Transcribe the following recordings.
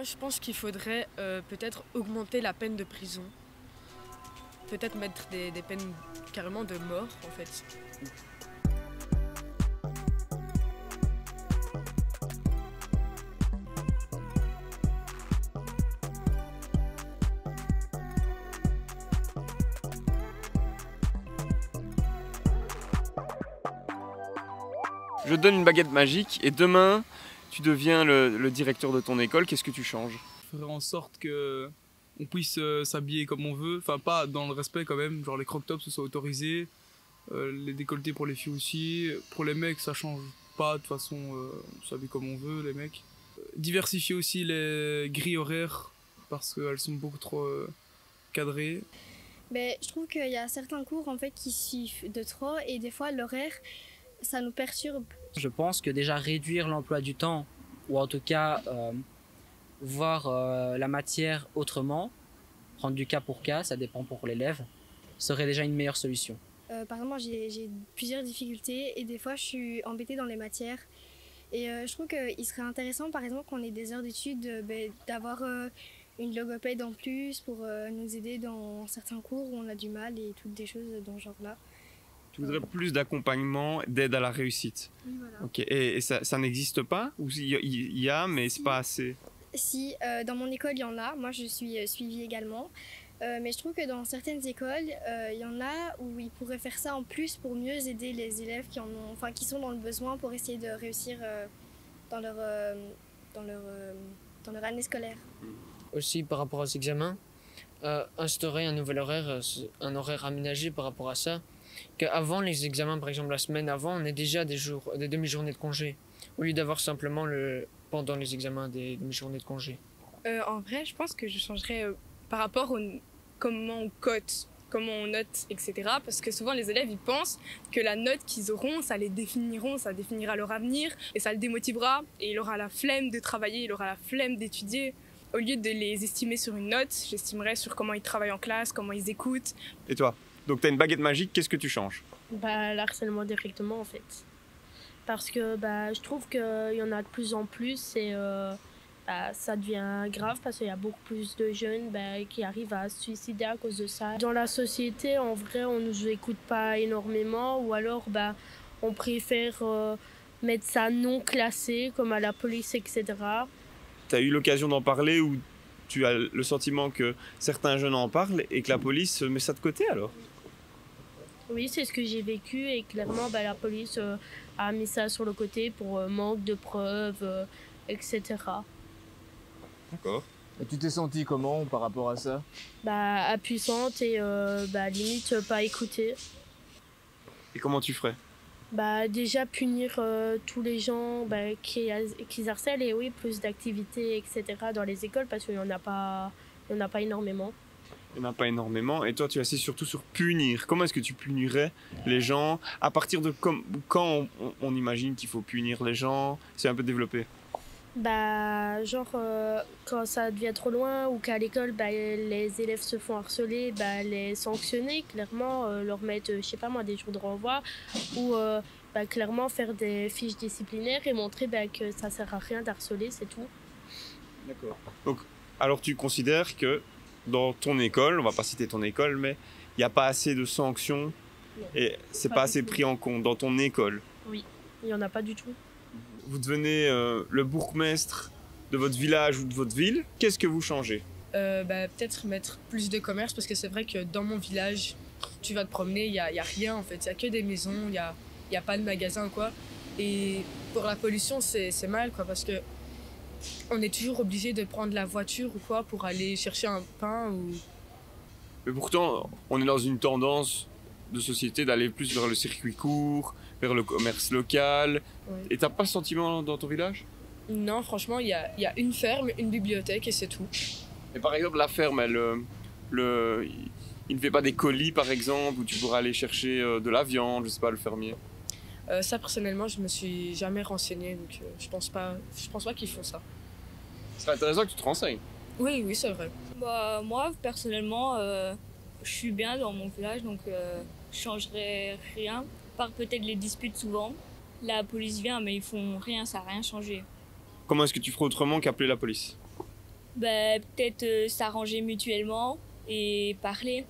Moi, je pense qu'il faudrait peut-être augmenter la peine de prison. Peut-être mettre des peines carrément de mort, en fait. Je te donne une baguette magique et demain, tu deviens le directeur de ton école. Qu'est-ce que tu changes? Je ferai en sorte que on puisse s'habiller comme on veut, enfin pas dans le respect quand même, genre les crop tops ce soit autorisé, les décolletés pour les filles aussi. Pour les mecs, ça change pas, de toute façon, on s'habille comme on veut, les mecs. Diversifier aussi les grilles horaires, parce qu'elles sont beaucoup trop cadrées. Mais je trouve qu'il y a certains cours en fait qui suivent de trop et des fois l'horaire, ça nous perturbe. Je pense que déjà réduire l'emploi du temps, ou en tout cas voir la matière autrement, prendre du cas pour cas, ça dépend pour l'élève, serait déjà une meilleure solution. Par exemple, moi j'ai plusieurs difficultés et des fois je suis embêtée dans les matières. Et je trouve qu'il serait intéressant par exemple qu'on ait des heures d'études, d'avoir une logopède en plus pour nous aider dans certains cours où on a du mal et toutes des choses dans ce genre-là. Tu voudrais plus d'accompagnement, d'aide à la réussite. Oui, voilà. Ok. Et ça n'existe pas? Ou il y a, mais c'est pas assez? Si, dans mon école, il y en a. Moi, je suis suivie également. Mais je trouve que dans certaines écoles, il y en a où ils pourraient faire ça en plus pour mieux aider les élèves qui sont dans le besoin pour essayer de réussir dans leur année scolaire. Aussi par rapport aux examens, instaurer un nouvel horaire, un horaire aménagé par rapport à ça. Qu'avant les examens, par exemple la semaine avant, on ait déjà des demi-journées de congé, au lieu d'avoir simplement pendant les examens des demi-journées de congé. En vrai, je pense que je changerais par rapport comment on cote, comment on note, etc. Parce que souvent les élèves ils pensent que la note qu'ils auront, ça définira leur avenir et ça le démotivera et il aura la flemme de travailler, il aura la flemme d'étudier. Au lieu de les estimer sur une note, j'estimerais sur comment ils travaillent en classe, comment ils écoutent. Et toi? Donc tu as une baguette magique, qu'est-ce que tu changes? L'harcèlement directement en fait. Parce que je trouve qu'il y en a de plus en plus et ça devient grave parce qu'il y a beaucoup plus de jeunes qui arrivent à se suicider à cause de ça. Dans la société, en vrai, on ne nous écoute pas énormément ou alors on préfère mettre ça non classé comme à la police, etc. Tu as eu l'occasion d'en parler ou tu as le sentiment que certains jeunes en parlent et que la police met ça de côté alors? Oui, c'est ce que j'ai vécu et clairement la police a mis ça sur le côté pour manque de preuves, etc. D'accord. Et tu t'es sentie comment par rapport à ça? Impuissante et limite pas écoutée. Et comment tu ferais? Déjà punir tous les gens qui harcèlent et oui, plus d'activités, etc. dans les écoles parce qu'il n'y en a pas énormément. Il n'y en a pas énormément. Et toi, tu assistes surtout sur punir. Comment est-ce que tu punirais les gens? À partir de quand on imagine qu'il faut punir les gens? C'est un peu développé. Quand ça devient trop loin ou qu'à l'école, les élèves se font harceler, les sanctionner, clairement, leur mettre, je sais pas moi, des jours de renvoi ou clairement faire des fiches disciplinaires et montrer que ça sert à rien d'harceler, c'est tout. D'accord. Donc, alors tu considères que dans ton école, on va pas citer ton école, mais il n'y a pas assez de sanctions et c'est pas assez pris en compte dans ton école? Oui, il n'y en a pas du tout. Vous devenez le bourgmestre de votre village ou de votre ville, qu'est-ce que vous changez? Peut-être mettre plus de commerce parce que c'est vrai que dans mon village, tu vas te promener, il y a rien en fait, il y a que des maisons, il y a pas de magasin quoi. Et pour la pollution, c'est mal quoi parce que on est toujours obligé de prendre la voiture ou quoi pour aller chercher un pain ou... Mais pourtant, on est dans une tendance de société d'aller plus vers le circuit court, vers le commerce local. Ouais. Et t'as pas ce sentiment dans ton village? Non, franchement, il y a une ferme, une bibliothèque et c'est tout. Et par exemple, la ferme, il ne fait pas des colis par exemple, où tu pourras aller chercher de la viande, je sais pas, le fermier? Ça, personnellement, je me suis jamais renseignée, donc je pense pas qu'ils font ça. Ce serait intéressant que tu te renseignes. Oui, c'est vrai. Moi, personnellement, je suis bien dans mon village, donc je changerais rien, par peut-être les disputes souvent. La police vient, mais ils font rien, ça n'a rien changé. Comment est-ce que tu ferais autrement qu'appeler la police? Peut-être s'arranger mutuellement et parler.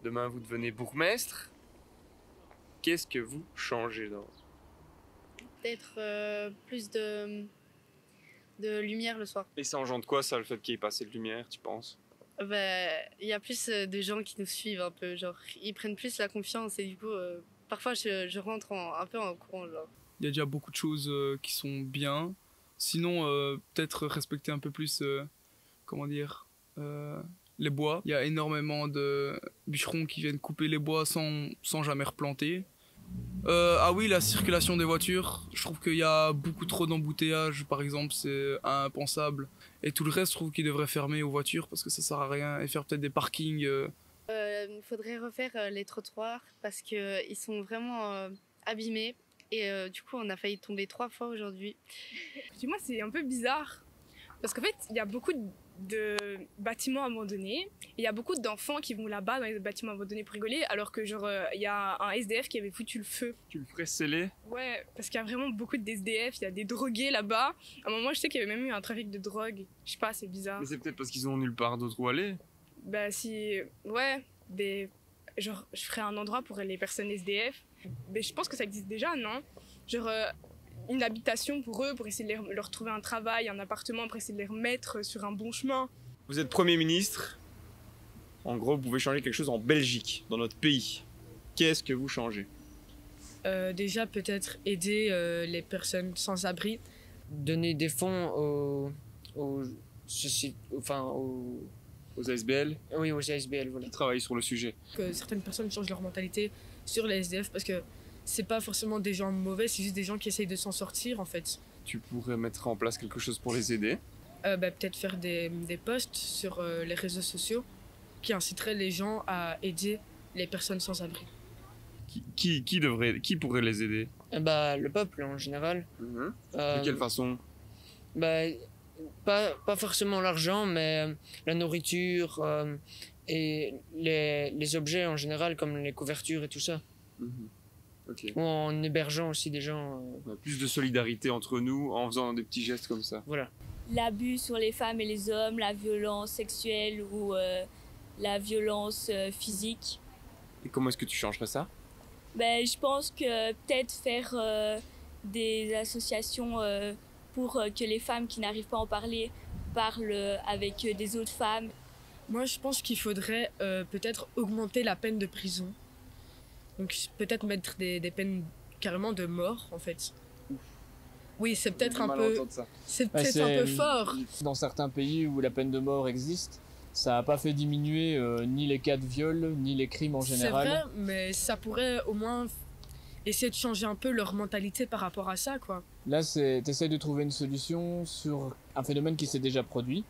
Demain, vous devenez bourgmestre. Qu'est-ce que vous changez dans... Peut-être plus de lumière le soir. Et ça engendre quoi, ça, le fait qu'il y ait pas assez de lumière, tu penses? Il y a plus de gens qui nous suivent un peu, genre ils prennent plus la confiance et du coup parfois je rentre un peu en courant genre. Il y a déjà beaucoup de choses qui sont bien. Sinon, peut-être respecter un peu plus, comment dire, les bois. Il y a énormément de bûcherons qui viennent couper les bois sans jamais replanter. Ah oui, la circulation des voitures, je trouve qu'il y a beaucoup trop d'embouteillages, par exemple, c'est impensable. Et tout le reste, je trouve qu'il devrait fermer aux voitures parce que ça sert à rien et faire peut-être des parkings. Il faudrait refaire les trottoirs parce qu'ils sont vraiment abîmés et du coup on a failli tomber 3 fois aujourd'hui. Moi, c'est un peu bizarre parce qu'en fait, il y a beaucoup de bâtiments abandonnés. Il y a beaucoup d'enfants qui vont là-bas dans les bâtiments abandonnés pour rigoler, alors que genre il y a un SDF qui avait foutu le feu. Tu le ferais sceller? Ouais, parce qu'il y a vraiment beaucoup de SDF, il y a des drogués là-bas. À un moment, je sais qu'il y avait même eu un trafic de drogue. Je sais pas, c'est bizarre. Mais c'est peut-être parce qu'ils ont nulle part d'autre où aller. Genre je ferais un endroit pour les personnes SDF. Mais je pense que ça existe déjà, non? Genre une habitation pour eux, pour essayer de leur trouver un travail, un appartement, pour essayer de les remettre sur un bon chemin. Vous êtes Premier ministre. En gros, vous pouvez changer quelque chose en Belgique, dans notre pays. Qu'est-ce que vous changez? Déjà, peut-être aider les personnes sans abri. Donner des fonds aux ASBL? Oui, aux ASBL, voilà. Qui travaillent sur le sujet. Que certaines personnes changent leur mentalité sur les SDF parce que c'est pas forcément des gens mauvais, c'est juste des gens qui essayent de s'en sortir en fait. Tu pourrais mettre en place quelque chose pour les aider? Peut-être faire des posts sur les réseaux sociaux qui inciteraient les gens à aider les personnes sans abri. Qui pourrait les aider? Le peuple en général. De quelle façon? Pas forcément l'argent, mais la nourriture et les objets en général, comme les couvertures et tout ça. Okay. Ou en hébergeant aussi des gens. Plus de solidarité entre nous en faisant des petits gestes comme ça. Voilà. L'abus sur les femmes et les hommes, la violence sexuelle ou la violence physique. Et comment est-ce que tu changerais ça? Je pense que peut-être faire des associations pour que les femmes qui n'arrivent pas à en parler parlent avec des autres femmes. Moi, je pense qu'il faudrait peut-être augmenter la peine de prison. Donc peut-être mettre des peines carrément de mort, en fait. Oui, c'est peut-être un peu... C'est peut-être un peu fort. Dans certains pays où la peine de mort existe, ça n'a pas fait diminuer ni les cas de viol, ni les crimes en général. C'est vrai, mais ça pourrait au moins essayer de changer un peu leur mentalité par rapport à ça, quoi. Là, t'essayes de trouver une solution sur un phénomène qui s'est déjà produit.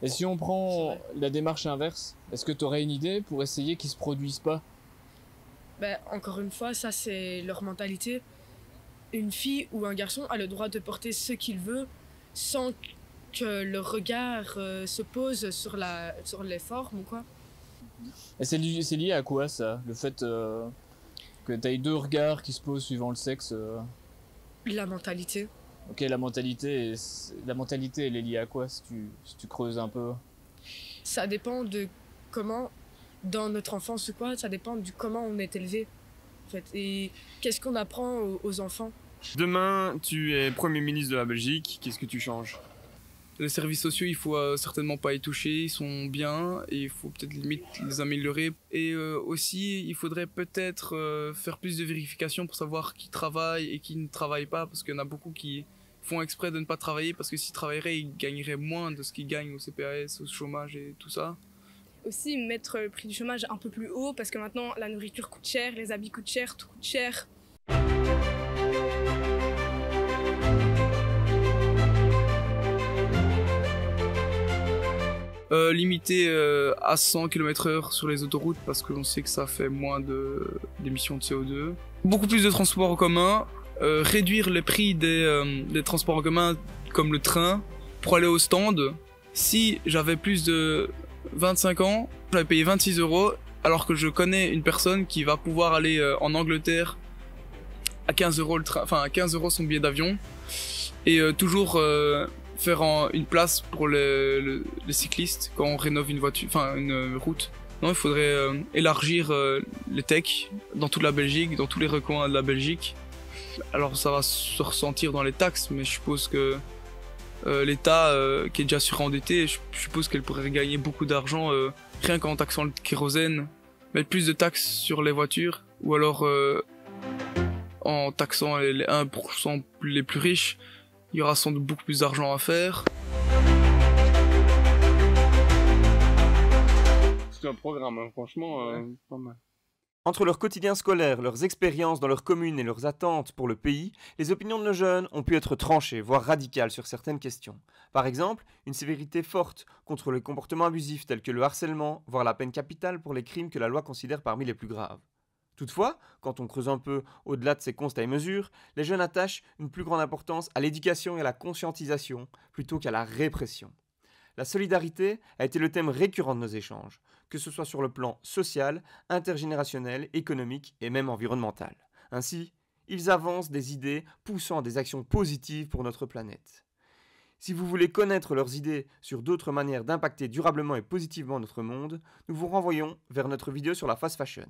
Et si on prend la démarche inverse, est-ce que tu aurais une idée pour essayer qu'il ne se produise pas? Encore une fois, ça c'est leur mentalité. Une fille ou un garçon a le droit de porter ce qu'il veut sans que le regard se pose sur les formes ou quoi. Et c'est lié à quoi ça? Le fait que tu aies 2 regards qui se posent suivant le sexe La mentalité. Ok, la mentalité elle est liée à quoi si tu creuses un peu? Ça dépend de comment, dans notre enfance ou quoi, ça dépend du comment on est élevé en fait, et qu'est-ce qu'on apprend aux enfants. Demain, tu es Premier ministre de la Belgique, qu'est-ce que tu changes? Les services sociaux, il faut certainement pas y toucher, ils sont bien et il faut peut-être limite les améliorer. Et aussi, il faudrait peut-être faire plus de vérifications pour savoir qui travaille et qui ne travaille pas, parce qu'il y en a beaucoup qui font exprès de ne pas travailler parce que s'ils travailleraient, ils gagneraient moins de ce qu'ils gagnent au CPAS, au chômage et tout ça. Aussi mettre le prix du chômage un peu plus haut parce que maintenant la nourriture coûte cher, les habits coûtent cher, tout coûte cher. Limiter à 100 km/h sur les autoroutes parce qu'on sait que ça fait moins d'émissions de CO2. Beaucoup plus de transports en commun, réduire les prix des transports en commun comme le train pour aller au stand. Si j'avais plus de 25 ans, j'avais payé 26 € alors que je connais une personne qui va pouvoir aller en Angleterre à 15 € le train, enfin à 15 € son billet d'avion et toujours faire une place pour les cyclistes quand on rénove une voiture, enfin une route. Non, il faudrait élargir les techs dans toute la Belgique, dans tous les recoins de la Belgique. Alors ça va se ressentir dans les taxes, mais je suppose que l'État, qui est déjà surendetté, je suppose qu'elle pourrait gagner beaucoup d'argent rien qu'en taxant le kérosène, mettre plus de taxes sur les voitures, ou alors en taxant les 1% les plus riches, il y aura sans doute beaucoup plus d'argent à faire. C'est un programme, hein, franchement, pas mal. Entre leur quotidien scolaire, leurs expériences dans leur commune et leurs attentes pour le pays, les opinions de nos jeunes ont pu être tranchées, voire radicales sur certaines questions. Par exemple, une sévérité forte contre les comportements abusifs tels que le harcèlement, voire la peine capitale pour les crimes que la loi considère parmi les plus graves. Toutefois, quand on creuse un peu au-delà de ces constats et mesures, les jeunes attachent une plus grande importance à l'éducation et à la conscientisation plutôt qu'à la répression. La solidarité a été le thème récurrent de nos échanges, que ce soit sur le plan social, intergénérationnel, économique et même environnemental. Ainsi, ils avancent des idées poussant à des actions positives pour notre planète. Si vous voulez connaître leurs idées sur d'autres manières d'impacter durablement et positivement notre monde, nous vous renvoyons vers notre vidéo sur la fast fashion.